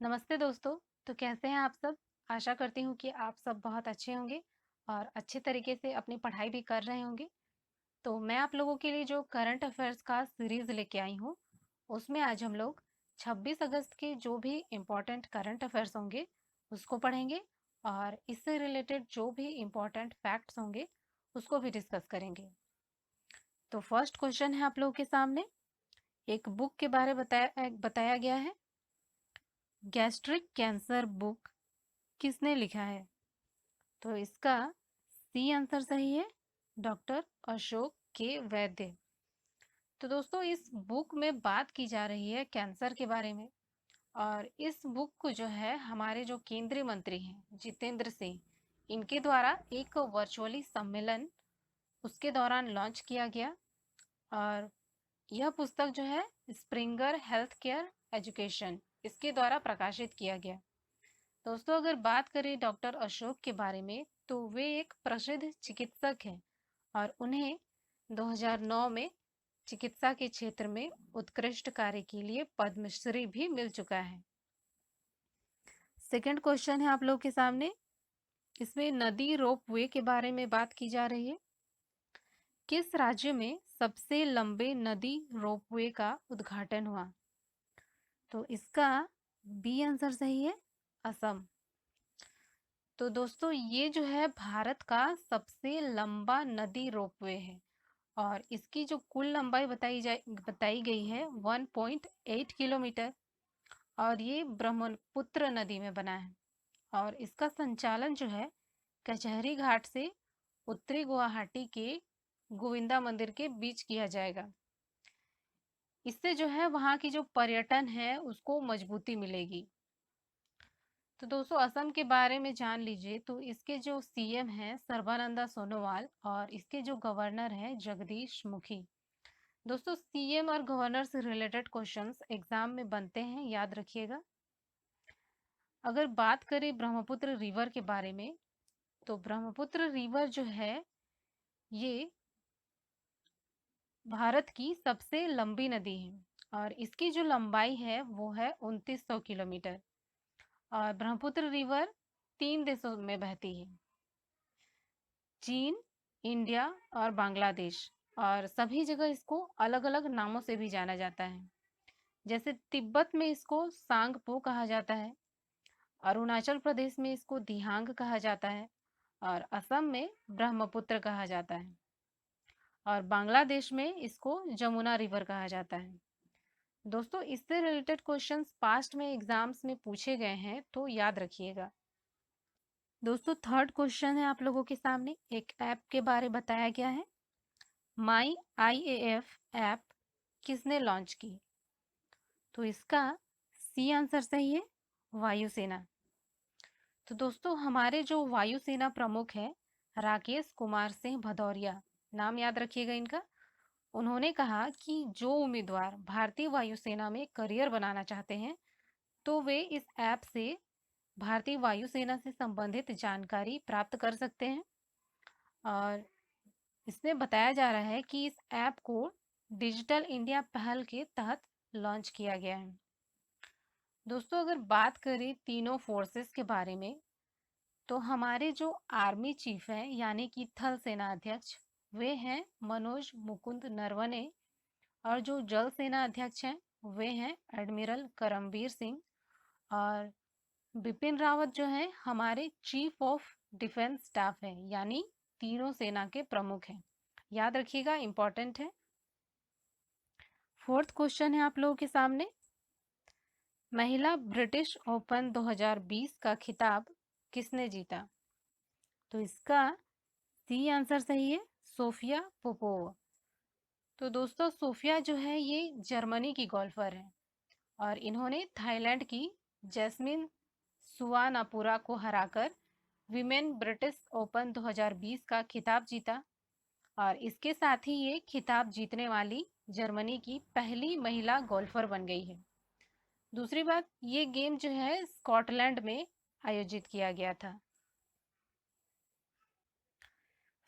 नमस्ते दोस्तों। तो कैसे हैं आप सब? आशा करती हूँ कि आप सब बहुत अच्छे होंगे और अच्छे तरीके से अपनी पढ़ाई भी कर रहे होंगे। तो मैं आप लोगों के लिए जो करंट अफेयर्स का सीरीज़ लेके आई हूँ, उसमें आज हम लोग 26 अगस्त के जो भी इम्पोर्टेंट करंट अफेयर्स होंगे, उसको पढ़ेंगे और इससे रिलेटेड जो भी इम्पोर्टेंट फैक्ट्स होंगे, उसको भी डिस्कस करेंगे। तो फर्स्ट क्वेश्चन है आप लोगों के सामने, एक बुक के बारे बताया गया है। गैस्ट्रिक कैंसर बुक किसने लिखा है? तो इसका सी आंसर सही है, डॉक्टर अशोक के वैद्य। तो दोस्तों इस बुक में बात की जा रही है कैंसर के बारे में और इस बुक को जो है हमारे जो केंद्रीय मंत्री हैं जितेंद्र सिंह, इनके द्वारा एक वर्चुअली सम्मेलन उसके दौरान लॉन्च किया गया और यह पुस्तक जो है स्प्रिंगर हेल्थ केयर एजुकेशन इसके द्वारा प्रकाशित किया गया। दोस्तों अगर बात करें डॉक्टर अशोक के बारे में तो वे एक प्रसिद्ध चिकित्सक हैं और उन्हें 2009 में चिकित्सा के क्षेत्र में उत्कृष्ट कार्य के लिए पद्मश्री भी मिल चुका है। सेकंड क्वेश्चन है आप लोग के सामने, इसमें नदी रोपवे के बारे में बात की जा रही है। किस राज्य में सबसे लंबे नदी रोपवे का उद्घाटन हुआ? तो इसका बी आंसर सही है, असम। तो दोस्तों ये जो है भारत का सबसे लंबा नदी रोपवे है और इसकी जो कुल लंबाई बताई गई है 1.8 किलोमीटर और ये ब्रह्मपुत्र नदी में बना है और इसका संचालन जो है कचहरी घाट से उत्तरी गुवाहाटी के गोविंदा मंदिर के बीच किया जाएगा। इससे जो है वहाँ की जो पर्यटन है उसको मजबूती मिलेगी। तो दोस्तों असम के बारे में जान लीजिए, तो इसके जो सीएम हैं सर्बानंदा सोनोवाल और इसके जो गवर्नर हैं जगदीश मुखी। दोस्तों सीएम और गवर्नर से रिलेटेड क्वेश्चंस एग्जाम में बनते हैं, याद रखिएगा। अगर बात करें ब्रह्मपुत्र रिवर के बारे में तो ब्रह्मपुत्र रिवर जो है ये भारत की सबसे लंबी नदी है और इसकी जो लंबाई है वो है 2900 किलोमीटर और ब्रह्मपुत्र रिवर 3 देशों में बहती है, चीन, इंडिया और बांग्लादेश, और सभी जगह इसको अलग अलग नामों से भी जाना जाता है। जैसे तिब्बत में इसको सांगपो कहा जाता है, अरुणाचल प्रदेश में इसको दिहांग कहा जाता है और असम में ब्रह्मपुत्र कहा जाता है और बांग्लादेश में इसको जमुना रिवर कहा जाता है। दोस्तों इससे रिलेटेड क्वेश्चंस पास्ट में एग्जाम्स में पूछे गए हैं, तो याद रखिएगा। दोस्तों थर्ड क्वेश्चन है आप लोगों के सामने, एक ऐप के बारे बताया गया है। माई आईएएफ ऐप किसने लॉन्च की? तो इसका सी आंसर सही है, वायुसेना। तो दोस्तों हमारे जो वायुसेना प्रमुख हैं राकेश कुमार सिंह भदौरिया, नाम याद रखिएगा इनका, उन्होंने कहा कि जो उम्मीदवार भारतीय वायुसेना में करियर बनाना चाहते हैं तो वे इस ऐप से भारतीय वायुसेना से संबंधित जानकारी प्राप्त कर सकते हैं और इसमें बताया जा रहा है कि इस ऐप को डिजिटल इंडिया पहल के तहत लॉन्च किया गया है। दोस्तों अगर बात करें तीनों फोर्सेस के बारे में तो हमारे जो आर्मी चीफ हैं यानी कि थल सेना अध्यक्ष वे हैं मनोज मुकुंद नरवणे और जो जल सेना अध्यक्ष हैं वे हैं एडमिरल करमबीर सिंह और बिपिन रावत जो है हमारे चीफ ऑफ डिफेंस स्टाफ हैं, यानी तीनों सेना के प्रमुख हैं। याद रखिएगा, इंपॉर्टेंट है। फोर्थ क्वेश्चन है आप लोगों के सामने, महिला ब्रिटिश ओपन 2020 का खिताब किसने जीता? तो इसका सी आंसर सही है, सोफिया पोपोवा। तो दोस्तों सोफिया जो है ये जर्मनी की गोल्फर है और इन्होंने थाईलैंड की जैस्मिन सुवानापुरा को हराकर विमेन ब्रिटिश ओपन 2020 का खिताब जीता और इसके साथ ही ये खिताब जीतने वाली जर्मनी की पहली महिला गोल्फर बन गई है। दूसरी बात, ये गेम जो है स्कॉटलैंड में आयोजित किया गया था।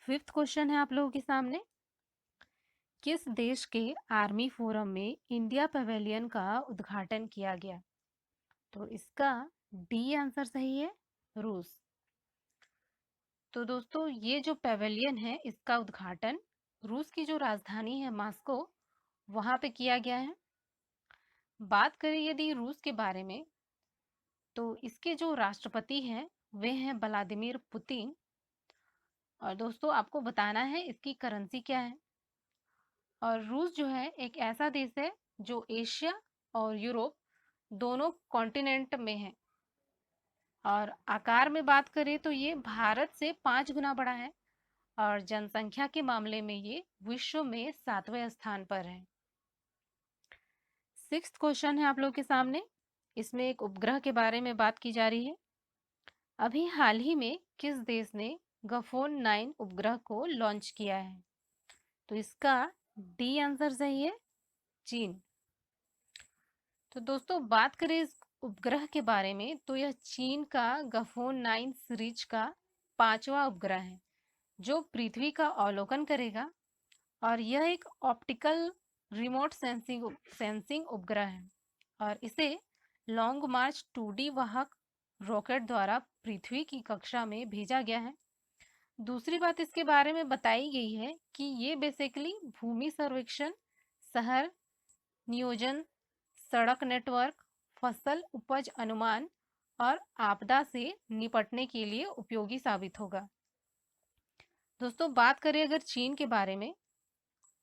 फिफ्थ क्वेश्चन है आप लोगों के सामने, किस देश के आर्मी फोरम में इंडिया पवेलियन का उद्घाटन किया गया? तो इसका डी आंसर सही है, रूस। तो दोस्तों ये जो पेवेलियन है इसका उद्घाटन रूस की जो राजधानी है मॉस्को वहां पे किया गया है। बात करें यदि रूस के बारे में तो इसके जो राष्ट्रपति हैं वे हैं व्लादिमीर पुतिन। और दोस्तों आपको बताना है इसकी करेंसी क्या है। और रूस जो है एक ऐसा देश है जो एशिया और यूरोप दोनों कॉन्टिनेंट में है। और आकार में बात करें तो ये भारत से 5 गुना बड़ा है। और जनसंख्या के मामले में ये विश्व में 7वें स्थान पर है। सिक्स्थ क्वेश्चन है आप लोग के सामने। इसमें एक उपग्रह के बारे में बात की जा रही है। अभी हाल ही में किस देश ने गफोन 9 उपग्रह को लॉन्च किया है? तो इसका डी आंसर सही है, चीन। तो दोस्तों बात करें इस उपग्रह के बारे में तो यह चीन का गफोन 9 सीरीज का 5वां उपग्रह है जो पृथ्वी का अवलोकन करेगा। और यह एक ऑप्टिकल रिमोट सेंसिंग उपग्रह है और इसे लॉन्ग मार्च 2D वाहक रॉकेट द्वारा पृथ्वी की कक्षा में भेजा गया है। दूसरी बात इसके बारे में बताई गई है कि ये बेसिकली भूमि सर्वेक्षण, शहर नियोजन, सड़क नेटवर्क, फसल उपज अनुमान और आपदा से निपटने के लिए उपयोगी साबित होगा। दोस्तों बात करें अगर चीन के बारे में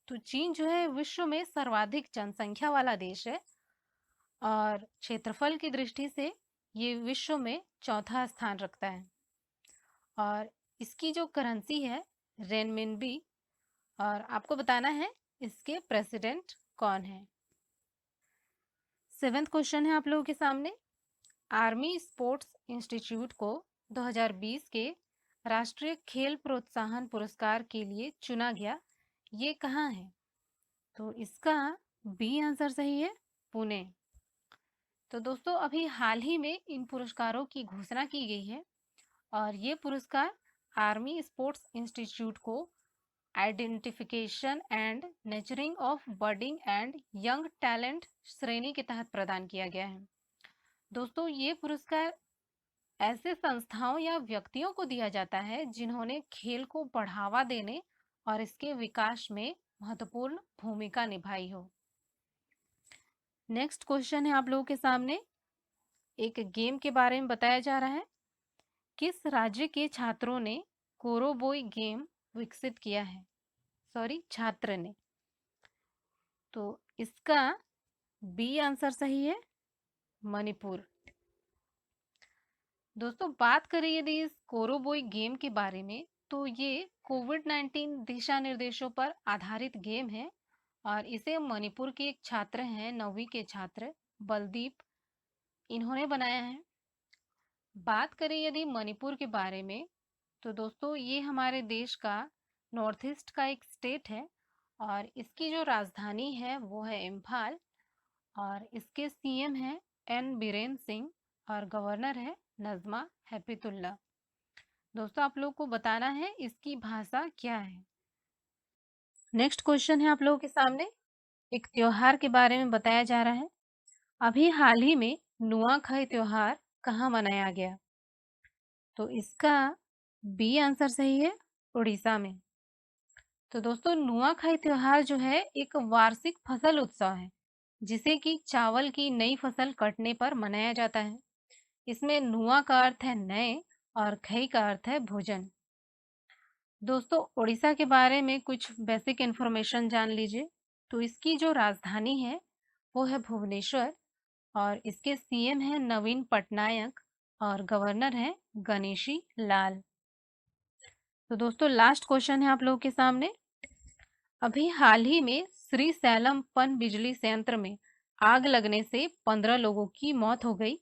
तो चीन जो है विश्व में सर्वाधिक जनसंख्या वाला देश है और क्षेत्रफल की दृष्टि से ये विश्व में चौथा स्थान रखता है। और इसकी जो करेंसी है रेनमिनबी। और आपको बताना है इसके प्रेसिडेंट कौन है। सेवेंथ क्वेश्चन है आप लोगों के सामने। आर्मी स्पोर्ट्स इंस्टीट्यूट को 2020 के राष्ट्रीय खेल प्रोत्साहन पुरस्कार के लिए चुना गया, ये कहाँ है? तो इसका बी आंसर सही है, पुणे। तो दोस्तों अभी हाल ही में इन पुरस्कारों की घोषणा की गई है और ये पुरस्कार आर्मी स्पोर्ट्स इंस्टीट्यूट को identification and nurturing of budding and young talent श्रेणी के तहत प्रदान किया गया है। दोस्तों ये पुरस्कार ऐसे संस्थाओं या व्यक्तियों को दिया जाता है जिन्होंने खेल को बढ़ावा देने और इसके विकास में महत्वपूर्ण भूमिका निभाई हो। नेक्स्ट क्वेश्चन है आप लोगों के सामने। एक गेम के बारे में बताया जा रहा है। किस राज्य के छात्रों ने कोरोबोई गेम विकसित किया है? सॉरी, छात्र ने। तो इसका बी आंसर सही है, मणिपुर। दोस्तों बात करें यदि इस कोरोबोई गेम के बारे में तो ये कोविड-19 दिशा निर्देशों पर आधारित गेम है और इसे मणिपुर के एक छात्र हैं, 9वीं के छात्र बलदीप, इन्होंने बनाया है। बात करें यदि मणिपुर के बारे में तो दोस्तों ये हमारे देश का नॉर्थ ईस्ट का एक स्टेट है और इसकी जो राजधानी है वो है इम्फाल। और इसके सीएम हैं एन बीरेन सिंह और गवर्नर है नजमा हेपतुल्ला। दोस्तों आप लोग को बताना है इसकी भाषा क्या है। नेक्स्ट क्वेश्चन है आप लोगों के सामने। एक त्योहार के बारे में बताया जा रहा है। अभी हाल ही में नुआखाई त्योहार कहाँ मनाया गया? तो इसका बी आंसर सही है, उड़ीसा में। तो दोस्तों नुआखाई त्योहार जो है एक वार्षिक फसल उत्सव है जिसे कि चावल की नई फसल कटने पर मनाया जाता है। इसमें नुआ का अर्थ है नए और खई का अर्थ है भोजन। दोस्तों उड़ीसा के बारे में कुछ बेसिक इंफॉर्मेशन जान लीजिए। तो इसकी जो राजधानी है वो है भुवनेश्वर और इसके सीएम है नवीन पटनायक और गवर्नर है गणेशी लाल। तो दोस्तों लास्ट क्वेश्चन है आप लोगों के सामने। अभी हाल ही में श्री सैलम पन बिजली संयंत्र में आग लगने से 15 लोगों की मौत हो गई।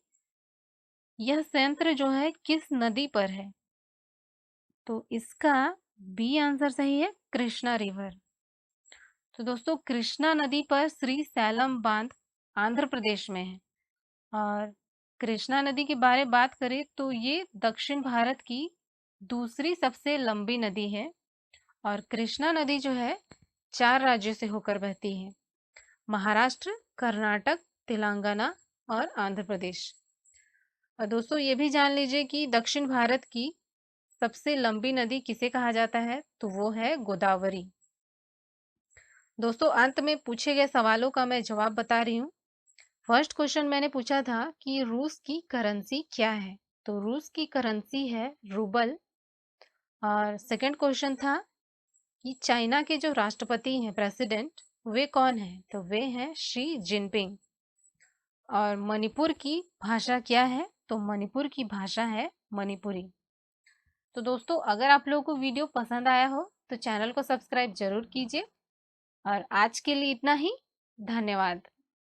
यह संयंत्र जो है किस नदी पर है? तो इसका बी आंसर सही है, कृष्णा रिवर। तो दोस्तों कृष्णा नदी पर श्री सैलम बांध आंध्र प्रदेश में है। और कृष्णा नदी के बारे में बात करें तो ये दक्षिण भारत की दूसरी सबसे लंबी नदी है और कृष्णा नदी जो है 4 राज्यों से होकर बहती है, महाराष्ट्र, कर्नाटक, तेलंगाना और आंध्र प्रदेश। और दोस्तों ये भी जान लीजिए कि दक्षिण भारत की सबसे लंबी नदी किसे कहा जाता है, तो वो है गोदावरी। दोस्तों अंत में पूछे गए सवालों का मैं जवाब बता रही हूँ। फर्स्ट क्वेश्चन मैंने पूछा था कि रूस की करेंसी क्या है, तो रूस की करेंसी है रूबल। और सेकंड क्वेश्चन था कि चाइना के जो राष्ट्रपति हैं, प्रेसिडेंट, वे कौन हैं, तो वे हैं शी जिनपिंग। और मणिपुर की भाषा क्या है, तो मणिपुर की भाषा है मणिपुरी। तो दोस्तों अगर आप लोगों को वीडियो पसंद आया हो तो चैनल को सब्सक्राइब जरूर कीजिए। और आज के लिए इतना ही। धन्यवाद।